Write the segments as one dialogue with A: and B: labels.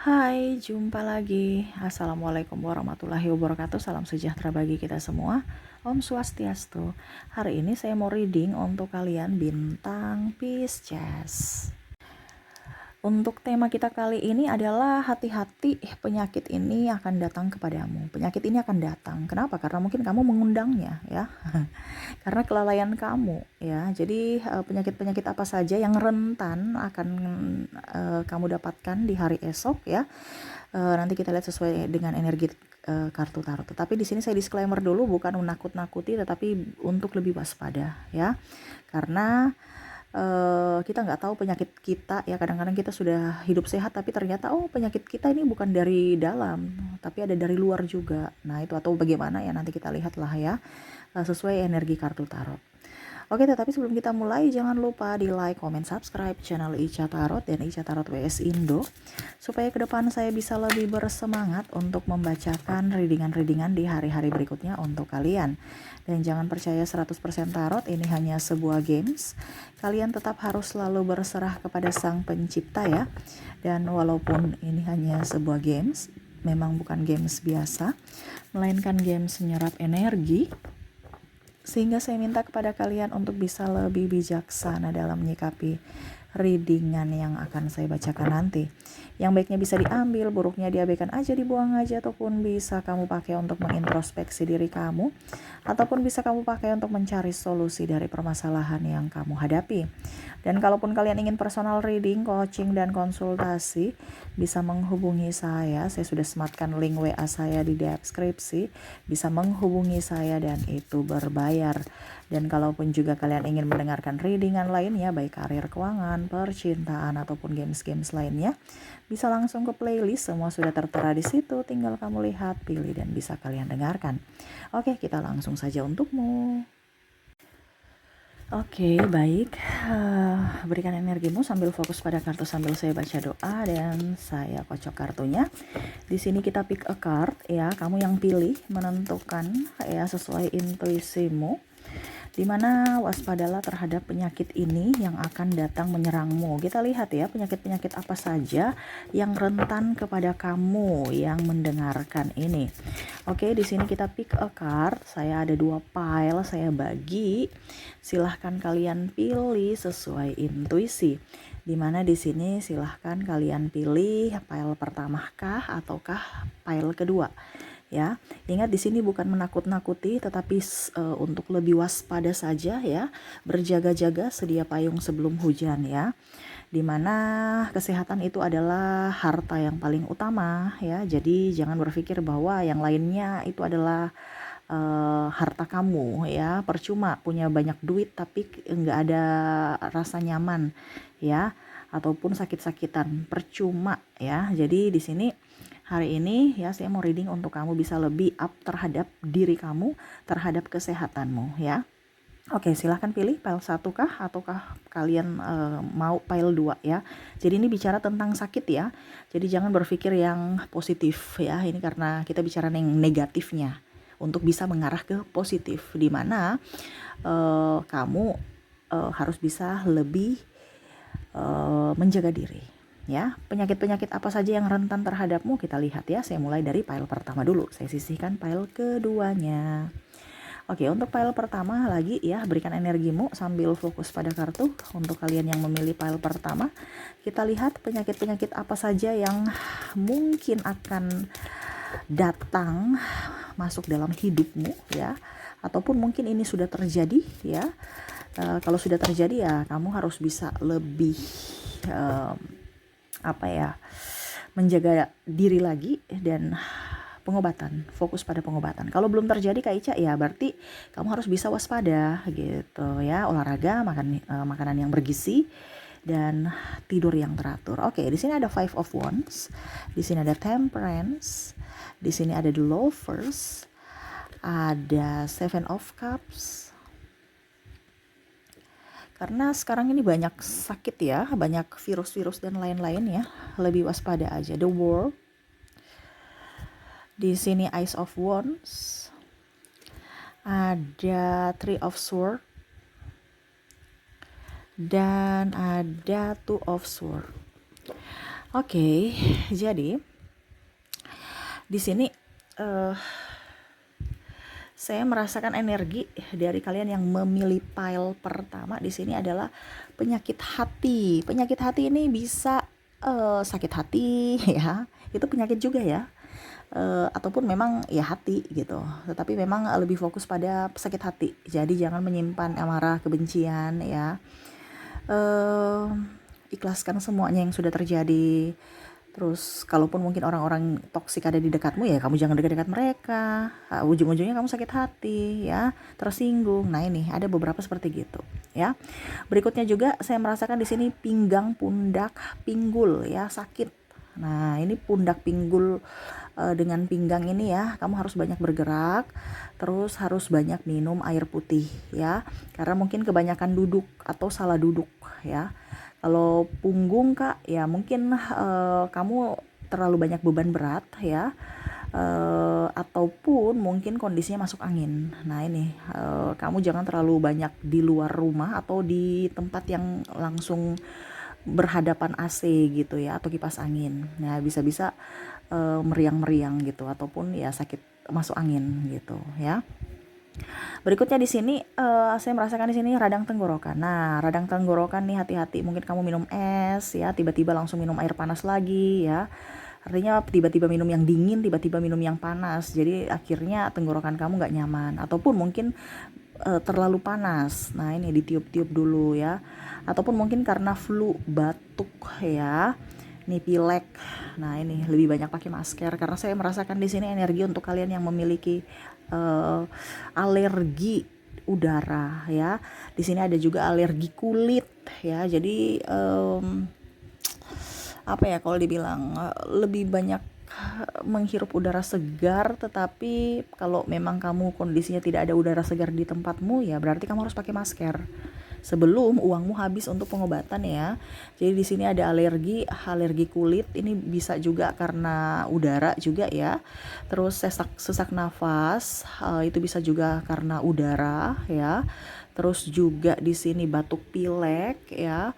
A: Hai, jumpa lagi. Assalamualaikum warahmatullahi wabarakatuh. Salam sejahtera bagi kita semua. Om Swastiastu. Hari ini saya mau reading untuk kalian bintang Pisces. Untuk tema kita kali ini adalah hati-hati, penyakit ini akan datang kepadamu. Penyakit ini akan datang. Kenapa? Karena mungkin kamu mengundangnya ya. Karena kelalaian kamu ya. Jadi penyakit-penyakit apa saja yang rentan akan kamu dapatkan di hari esok ya. Nanti kita lihat sesuai dengan energi kartu tarot. Tetapi di sini saya disclaimer dulu, bukan menakut-nakuti tetapi untuk lebih waspada ya. Karena kita nggak tahu penyakit kita ya, kadang-kadang kita sudah hidup sehat tapi ternyata penyakit kita ini bukan dari dalam tapi ada dari luar juga. Nah itu atau bagaimana ya, nanti kita lihatlah ya sesuai energi kartu tarot. Oke, tetapi sebelum kita mulai jangan lupa di like, comment, subscribe channel Ica Tarot dan Ica Tarot WS Indo supaya ke depan saya bisa lebih bersemangat untuk membacakan readingan-readingan di hari-hari berikutnya untuk kalian. Dan jangan percaya 100% tarot, ini hanya sebuah games. Kalian tetap harus selalu berserah kepada Sang Pencipta ya. Dan walaupun ini hanya sebuah games, memang bukan games biasa, melainkan games menyerap energi. Sehingga saya minta kepada kalian untuk bisa lebih bijaksana dalam menyikapi readingan yang akan saya bacakan nanti. Yang baiknya bisa diambil, buruknya diabaikan aja, dibuang aja, ataupun bisa kamu pakai untuk mengintrospeksi diri kamu, ataupun bisa kamu pakai untuk mencari solusi dari permasalahan yang kamu hadapi. Dan kalaupun kalian ingin personal reading, coaching, dan konsultasi, bisa menghubungi saya. Saya sudah sematkan link WA saya di deskripsi. Bisa menghubungi saya dan itu berbayar. Dan kalaupun juga kalian ingin mendengarkan readingan lainnya, baik karir, keuangan, percintaan, ataupun games-games lainnya, bisa langsung ke playlist. Semua sudah tertera di situ. Tinggal kamu lihat, pilih, dan bisa kalian dengarkan. Oke, kita langsung saja untukmu. Oke, baik. Berikan energimu sambil fokus pada kartu sambil saya baca doa dan saya kocok kartunya. Di sini kita pick a card ya, kamu yang pilih, menentukan ya sesuai intuisimu. Dimana waspadalah terhadap penyakit ini yang akan datang menyerangmu. Kita lihat ya, penyakit-penyakit apa saja yang rentan kepada kamu yang mendengarkan ini. Oke, di sini kita pick a card. Saya ada 2 pile, saya bagi. Silahkan kalian pilih sesuai intuisi. Dimana di sini silahkan kalian pilih pile pertama kah ataukah pile kedua. Ya, ingat di sini bukan menakut-nakuti tetapi untuk lebih waspada saja ya, berjaga-jaga, sedia payung sebelum hujan ya. Dimana kesehatan itu adalah harta yang paling utama ya. Jadi jangan berpikir bahwa yang lainnya itu adalah harta kamu ya. Percuma punya banyak duit tapi nggak ada rasa nyaman ya, ataupun sakit-sakitan, percuma ya. Jadi di sini hari ini ya saya mau reading untuk kamu bisa lebih up terhadap diri kamu, terhadap kesehatanmu ya. Oke, silahkan pilih pile 1 kah ataukah kalian mau pile 2 ya. Jadi ini bicara tentang sakit ya. Jadi jangan berpikir yang positif ya. Ini karena kita bicara yang negatifnya untuk bisa mengarah ke positif, di mana kamu harus bisa lebih menjaga diri ya. Penyakit-penyakit apa saja yang rentan terhadapmu kita lihat ya. Saya mulai dari pile pertama dulu. Saya sisihkan pile keduanya. Oke, untuk pile pertama lagi ya, berikan energimu sambil fokus pada kartu. Untuk kalian yang memilih pile pertama, kita lihat penyakit-penyakit apa saja yang mungkin akan datang masuk dalam hidupmu ya, ataupun mungkin ini sudah terjadi ya. Kalau sudah terjadi ya kamu harus bisa lebih menjaga diri lagi dan pengobatan, fokus pada pengobatan. Kalau belum terjadi Kak Ica ya berarti kamu harus bisa waspada gitu ya, olahraga, makan makanan yang bergizi dan tidur yang teratur. Oke, di sini ada Five of Wands, di sini ada Temperance, di sini ada The Lovers, ada Seven of Cups. Karena sekarang ini banyak sakit ya, banyak virus-virus dan lain-lain ya, lebih waspada aja. The World, di sini Ace of Wands, ada Three of Swords, dan ada Two of Swords. Oke, jadi di sini eh, saya merasakan energi dari kalian yang memilih pile pertama di sini adalah penyakit hati. Penyakit hati ini bisa sakit hati ya. Itu penyakit juga ya. Ataupun memang ya hati gitu. Tetapi memang lebih fokus pada sakit hati. Jadi jangan menyimpan amarah, kebencian ya. eh Ikhlaskan semuanya yang sudah terjadi. Terus kalaupun mungkin orang-orang toksik ada di dekatmu, ya kamu jangan dekat-dekat mereka. Ujung-ujungnya kamu sakit hati ya, tersinggung. Nah, ini ada beberapa seperti gitu ya. Berikutnya juga saya merasakan di sini pinggang, pundak, pinggul ya, sakit. Nah, ini pundak, pinggul, dengan pinggang ini ya, kamu harus banyak bergerak, terus harus banyak minum air putih ya, karena mungkin kebanyakan duduk atau salah duduk ya. Kalau punggung Kak, ya mungkin kamu terlalu banyak beban berat ya, ataupun mungkin kondisinya masuk angin. Nah ini kamu jangan terlalu banyak di luar rumah atau di tempat yang langsung berhadapan AC gitu ya, atau kipas angin. Nah bisa-bisa meriang-meriang gitu, ataupun ya sakit masuk angin gitu ya. Berikutnya di sini saya merasakan di sini radang tenggorokan. Nah, radang tenggorokan nih hati-hati, mungkin kamu minum es ya, tiba-tiba langsung minum air panas lagi ya. Artinya tiba-tiba minum yang dingin, tiba-tiba minum yang panas. Jadi akhirnya tenggorokan kamu nggak nyaman, ataupun mungkin terlalu panas. Nah, ini ditiup-tiup dulu ya. Ataupun mungkin karena flu, batuk ya. Nih pilek. Nah, ini lebih banyak pakai masker karena saya merasakan di sini energi untuk kalian yang memiliki alergi udara ya. Di sini ada juga alergi kulit ya. Jadi apa ya kalau dibilang lebih banyak menghirup udara segar, tetapi kalau memang kamu kondisinya tidak ada udara segar di tempatmu, ya berarti kamu harus pakai masker sebelum uangmu habis untuk pengobatan ya. Jadi di sini ada alergi kulit, ini bisa juga karena udara juga ya. Terus sesak nafas, itu bisa juga karena udara ya. Terus juga di sini batuk pilek ya,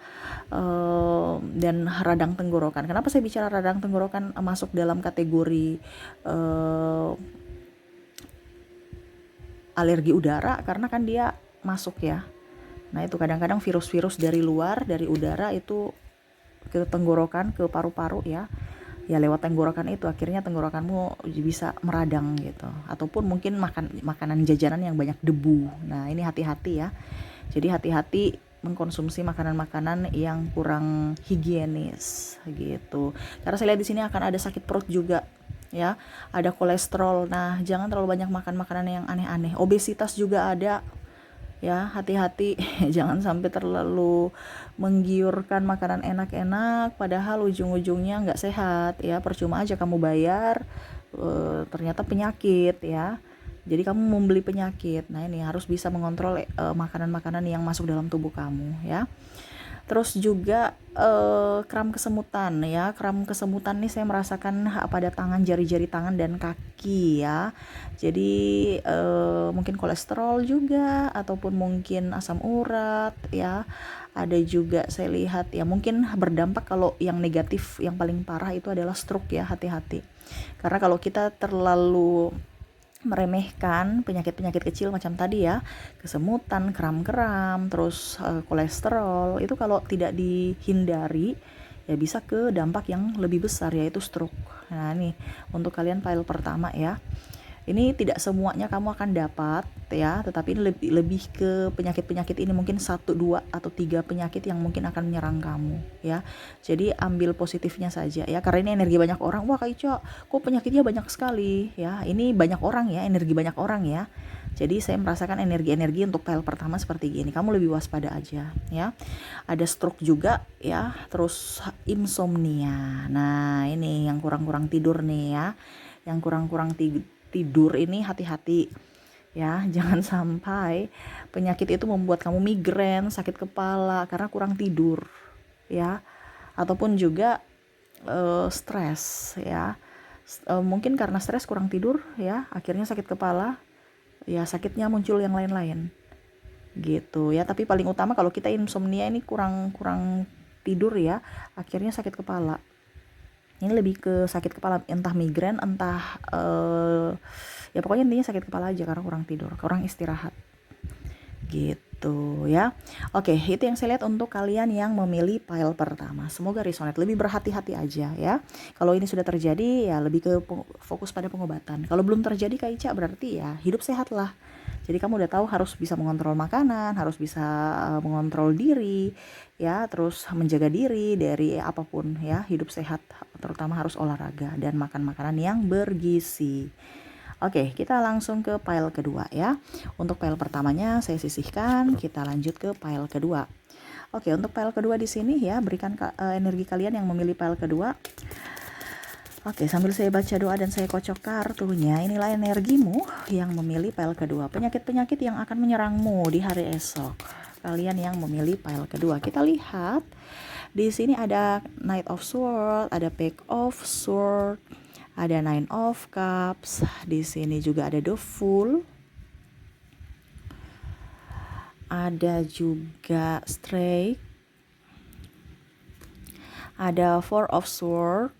A: dan radang tenggorokan. Kenapa saya bicara radang tenggorokan masuk dalam kategori alergi udara? Karena kan dia masuk ya. Nah itu kadang-kadang virus-virus dari luar, dari udara itu ke tenggorokan, ke paru-paru ya. Ya lewat tenggorokan itu akhirnya tenggorokanmu bisa meradang gitu. Ataupun mungkin makanan jajanan yang banyak debu. Nah ini hati-hati ya. Jadi hati-hati mengkonsumsi makanan-makanan yang kurang higienis gitu. Karena saya lihat di sini akan ada sakit perut juga ya, ada kolesterol. Nah, jangan terlalu banyak makan makanan yang aneh-aneh. Obesitas juga ada ya, hati-hati. Jangan sampai terlalu menggiurkan makanan enak-enak padahal ujung-ujungnya nggak sehat ya, percuma aja kamu bayar, ternyata penyakit ya. Jadi kamu membeli penyakit. Nah ini harus bisa mengontrol makanan-makanan yang masuk dalam tubuh kamu ya. Terus juga kram kesemutan ya. Kram kesemutan nih saya merasakan pada tangan, jari-jari tangan dan kaki ya. Jadi mungkin kolesterol juga, ataupun mungkin asam urat ya. Ada juga saya lihat ya, mungkin berdampak. Kalau yang negatif yang paling parah itu adalah stroke ya, hati-hati. Karena kalau kita terlalu meremehkan penyakit-penyakit kecil macam tadi ya, kesemutan, kram-kram, terus kolesterol, itu kalau tidak dihindari ya bisa ke dampak yang lebih besar, yaitu stroke. Nah nih untuk kalian file pertama ya, ini tidak semuanya kamu akan dapat ya, tetapi ini lebih ke penyakit-penyakit ini, mungkin 1, 2 atau 3 penyakit yang mungkin akan menyerang kamu ya. Jadi ambil positifnya saja ya, karena ini energi banyak orang. Wah Kak Ica, kok penyakitnya banyak sekali ya. Ini banyak orang ya, energi banyak orang ya. Jadi saya merasakan energi-energi untuk file pertama seperti gini. Kamu lebih waspada aja ya. Ada stroke juga ya, terus insomnia. Nah ini yang kurang-kurang tidur nih ya, yang kurang-kurang tidur ini hati-hati ya. Jangan sampai penyakit itu membuat kamu migrain, sakit kepala karena kurang tidur ya. Ataupun juga stres ya. Mungkin karena stres, kurang tidur ya, akhirnya sakit kepala ya, sakitnya muncul yang lain-lain gitu ya. Tapi paling utama kalau kita insomnia ini kurang tidur ya, akhirnya sakit kepala Ini lebih ke sakit kepala, entah migrain, entah ya pokoknya intinya sakit kepala aja karena kurang tidur, kurang istirahat. Gitu ya. Oke, itu yang saya lihat untuk kalian yang memilih pile pertama. Semoga resonate, lebih berhati-hati aja ya. Kalau ini sudah terjadi ya lebih ke fokus pada pengobatan. Kalau belum terjadi Kak Ica berarti ya hidup sehat lah. Jadi kamu udah tahu harus bisa mengontrol makanan, harus bisa mengontrol diri ya, terus menjaga diri dari apapun ya, hidup sehat, terutama harus olahraga dan makan makanan yang bergizi. Oke, kita langsung ke pile kedua ya. Untuk pile pertamanya saya sisihkan, kita lanjut ke pile kedua. Oke, untuk pile kedua di sini ya, berikan energi kalian yang memilih pile kedua. Oke, sambil saya baca doa dan saya kocok kartunya, inilah energimu yang memilih pile kedua. Penyakit-penyakit yang akan menyerangmu di hari esok. Kalian yang memilih pile kedua. Kita lihat di sini ada Knight of Swords, ada Page of Swords, ada Nine of Cups, di sini juga ada The Fool, ada juga Straight, ada Four of Swords,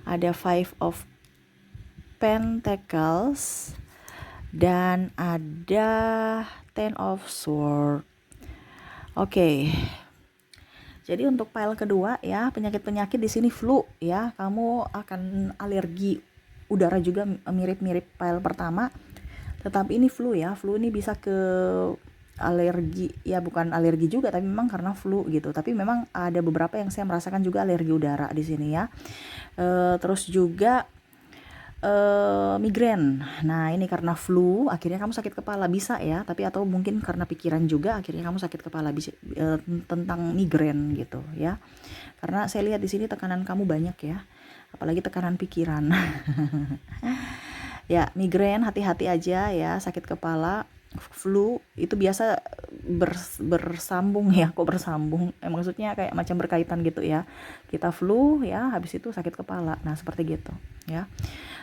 A: ada Five of Pentacles, dan ada Ten of Swords. Oke. Jadi untuk pile kedua ya, penyakit-penyakit di sini flu ya. Kamu akan alergi udara juga mirip-mirip pile pertama. Tetapi ini flu ya. Flu ini bisa ke alergi ya, bukan alergi juga tapi memang karena flu gitu. Tapi memang ada beberapa yang saya merasakan juga alergi udara di sini ya. Terus juga migrain. Nah, ini karena flu akhirnya kamu sakit kepala bisa ya, tapi atau mungkin karena pikiran juga akhirnya kamu sakit kepala tentang migrain gitu ya. Karena saya lihat di sini tekanan kamu banyak ya, apalagi tekanan pikiran. Ya, migrain hati-hati aja ya, sakit kepala, flu itu biasa bersambung ya, kok bersambung? Maksudnya kayak macam berkaitan gitu ya. Kita flu ya, habis itu sakit kepala. Nah, seperti gitu ya.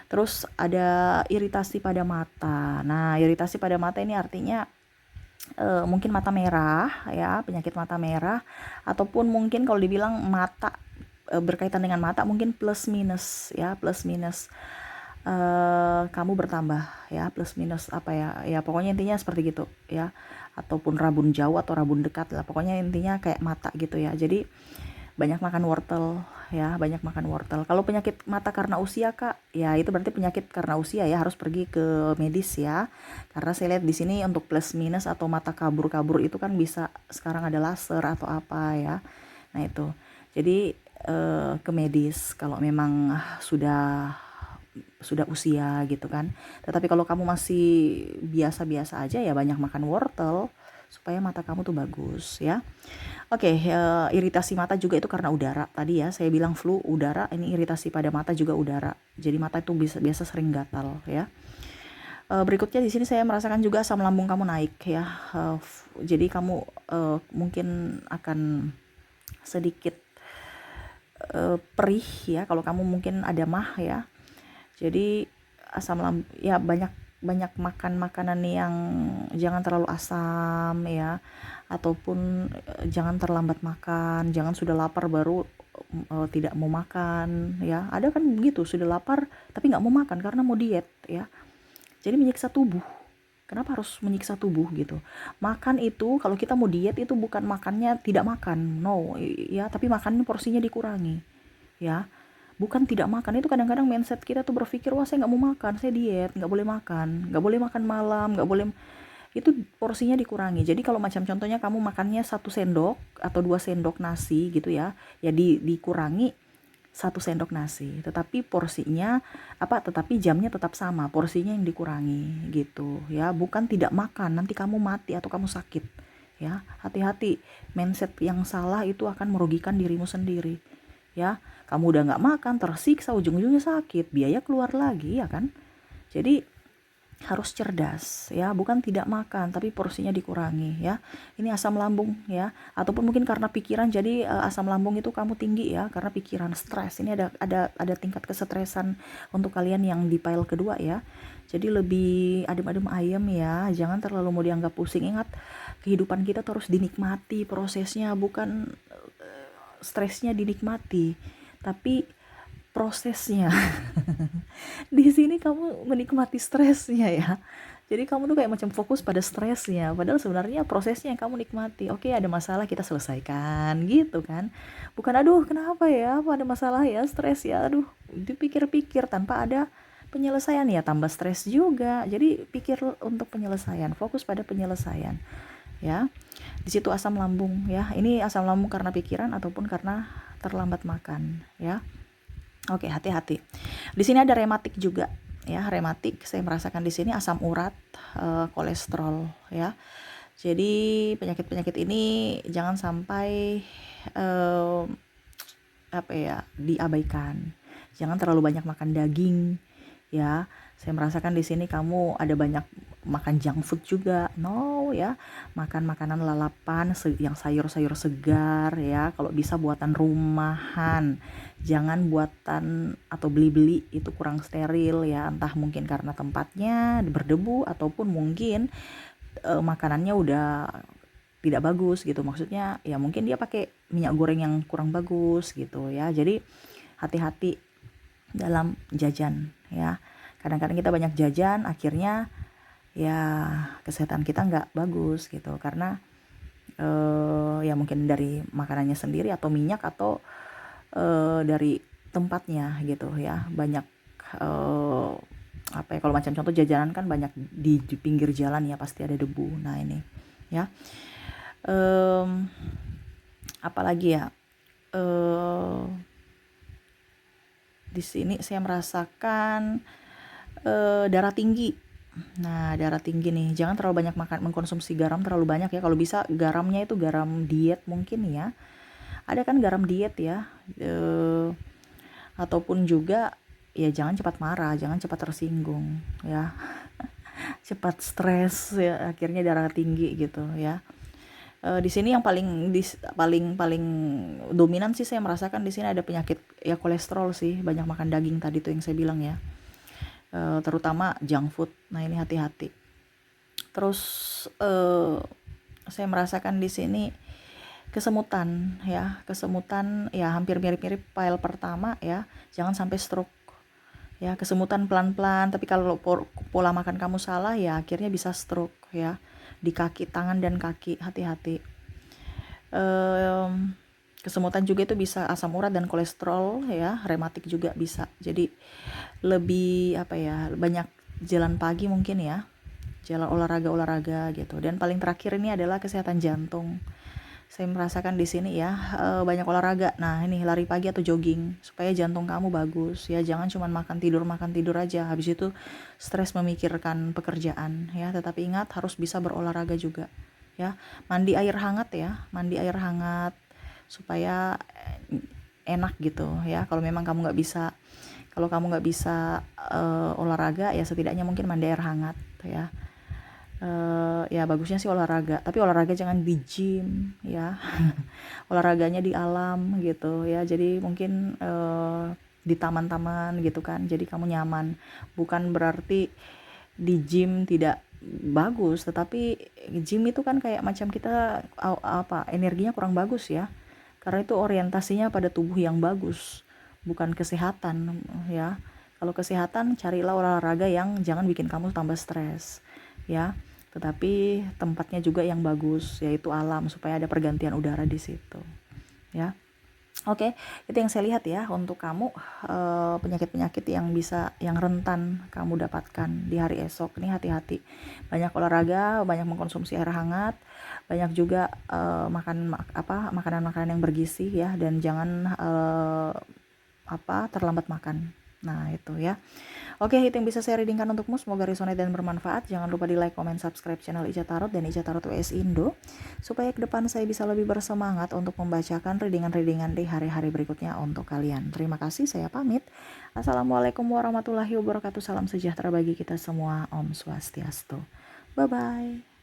A: Terus ada iritasi pada mata. Nah, iritasi pada mata ini artinya mungkin mata merah ya, penyakit mata merah, ataupun mungkin kalau dibilang mata berkaitan dengan mata mungkin plus minus ya, plus minus kamu bertambah ya, plus minus apa ya, ya pokoknya intinya seperti gitu ya, ataupun rabun jauh atau rabun dekat lah, pokoknya intinya kayak mata gitu ya. Jadi banyak makan wortel ya, banyak makan wortel. Kalau penyakit mata karena usia Kak, ya itu berarti penyakit karena usia ya, harus pergi ke medis ya. Karena saya lihat di sini untuk plus minus atau mata kabur-kabur itu kan bisa sekarang ada laser atau apa ya. Nah itu. Jadi ke medis kalau memang sudah usia gitu kan. Tetapi kalau kamu masih biasa-biasa aja ya, banyak makan wortel supaya mata kamu tuh bagus ya. Oke, iritasi mata juga itu karena udara. Tadi ya saya bilang flu udara, ini iritasi pada mata juga udara. Jadi mata itu biasa sering gatal ya. Berikutnya di sini saya merasakan juga asam lambung kamu naik ya. Jadi kamu mungkin akan sedikit perih ya kalau kamu mungkin ada mah ya. Jadi asam lambung ya, banyak makan makanan yang jangan terlalu asam ya, ataupun jangan terlambat makan, jangan sudah lapar baru tidak mau makan ya. Ada kan begitu, sudah lapar tapi nggak mau makan karena mau diet ya. Jadi menyiksa tubuh. Kenapa harus menyiksa tubuh gitu? Makan itu kalau kita mau diet itu bukan makannya tidak makan, no ya, tapi makannya porsinya dikurangi ya. Bukan tidak makan, itu kadang-kadang mindset kita tuh berpikir, wah saya nggak mau makan, saya diet, nggak boleh makan malam, nggak boleh, itu porsinya dikurangi. Jadi kalau macam contohnya kamu makannya 1 sendok atau 2 sendok nasi gitu ya, ya dikurangi 1 sendok nasi, tetapi porsinya tetapi jamnya tetap sama, porsinya yang dikurangi gitu ya. Bukan tidak makan, nanti kamu mati atau kamu sakit ya. Hati-hati, mindset yang salah itu akan merugikan dirimu sendiri ya. Kamu udah nggak makan, tersiksa, ujung-ujungnya sakit, biaya keluar lagi ya kan. Jadi harus cerdas ya, bukan tidak makan tapi porsinya dikurangi ya. Ini asam lambung ya, ataupun mungkin karena pikiran, jadi asam lambung itu kamu tinggi ya karena pikiran, stres. Ini ada tingkat kesetresan untuk kalian yang di pile kedua ya. Jadi lebih adem-adem ayem ya, jangan terlalu mau dianggap pusing. Ingat, kehidupan kita terus dinikmati prosesnya, bukan stresnya dinikmati, tapi prosesnya. Di sini kamu menikmati stresnya ya. Jadi kamu tuh kayak macam fokus pada stresnya, padahal sebenarnya prosesnya yang kamu nikmati. Oke, ada masalah kita selesaikan gitu kan. Bukan aduh kenapa ya, apa ada masalah ya, stres ya, aduh dipikir-pikir tanpa ada penyelesaian ya tambah stres juga. Jadi pikir untuk penyelesaian, fokus pada penyelesaian ya. Di situ asam lambung ya. Ini asam lambung karena pikiran ataupun karena terlambat makan ya. Oke, hati-hati. Di sini ada rematik juga ya, rematik saya merasakan di sini asam urat, kolesterol ya. Jadi penyakit-penyakit ini jangan sampai diabaikan. Jangan terlalu banyak makan daging ya. Saya merasakan di sini kamu ada banyak makan junk food juga. No ya. Makan makanan lalapan yang sayur-sayur segar ya. Kalau bisa buatan rumahan. Jangan buatan atau beli-beli itu kurang steril ya. Entah mungkin karena tempatnya berdebu ataupun mungkin makanannya udah tidak bagus gitu. Maksudnya ya mungkin dia pakai minyak goreng yang kurang bagus gitu ya. Jadi hati-hati dalam jajan ya. Kadang-kadang kita banyak jajan, akhirnya ya kesehatan kita nggak bagus gitu, karena ya mungkin dari makanannya sendiri atau minyak atau dari tempatnya gitu ya. Banyak kalau macam contoh jajanan kan banyak di pinggir jalan ya, pasti ada debu. Nah ini ya, apalagi ya, di sini saya merasakan darah tinggi. Nah, darah tinggi nih, jangan terlalu banyak mengkonsumsi garam terlalu banyak ya. Kalau bisa garamnya itu garam diet mungkin ya. Ada kan garam diet ya. Ataupun juga ya jangan cepat marah, jangan cepat tersinggung ya. Cepat stres ya, akhirnya darah tinggi gitu ya. Di sini yang paling dominan sih saya merasakan di sini ada penyakit ya, kolesterol sih, banyak makan daging tadi tuh yang saya bilang ya. Terutama junk food. Nah ini hati-hati. Terus saya merasakan di sini kesemutan ya, hampir mirip-mirip file pertama ya. Jangan sampai stroke ya. Kesemutan pelan-pelan, tapi kalau pola makan kamu salah ya akhirnya bisa stroke ya. Di kaki, tangan dan kaki, hati-hati. Kesemutan juga itu bisa asam urat dan kolesterol ya, rematik juga bisa. Jadi lebih banyak jalan pagi mungkin ya, jalan olahraga gitu. Dan paling terakhir ini adalah kesehatan jantung. Saya merasakan di sini ya, banyak olahraga. Nah ini lari pagi atau jogging supaya jantung kamu bagus ya. Jangan cuma makan tidur aja, habis itu stres memikirkan pekerjaan ya. Tetapi ingat harus bisa berolahraga juga ya. Mandi air hangat supaya enak gitu ya. Kalau kamu nggak bisa olahraga ya, setidaknya mungkin mandi air hangat ya. Ya bagusnya sih olahraga, tapi olahraga jangan di gym ya. Olahraganya di alam gitu ya. Jadi mungkin di taman-taman gitu kan, jadi kamu nyaman. Bukan berarti di gym tidak bagus, tetapi gym itu kan kayak macam kita energinya kurang bagus ya, karena itu orientasinya pada tubuh yang bagus, bukan kesehatan ya. Kalau kesehatan carilah olahraga yang jangan bikin kamu tambah stres ya, tetapi tempatnya juga yang bagus, yaitu alam, supaya ada pergantian udara di situ ya. Oke, itu yang saya lihat ya untuk kamu, penyakit-penyakit yang rentan kamu dapatkan di hari esok. Ini hati-hati, banyak olahraga, banyak mengkonsumsi air hangat, banyak juga makan makanan-makanan yang bergizi ya, dan jangan terlambat makan. Nah itu ya. Oke, itu yang bisa saya readingkan untukmu. Semoga resonate dan bermanfaat. Jangan lupa di like, comment, subscribe channel Ica Tarot dan Ica Tarot US Indo, supaya ke depan saya bisa lebih bersemangat untuk membacakan readingan-readingan di hari-hari berikutnya untuk kalian. Terima kasih, saya pamit. Assalamualaikum warahmatullahi wabarakatuh. Salam sejahtera bagi kita semua. Om Swastiastu. Bye-bye.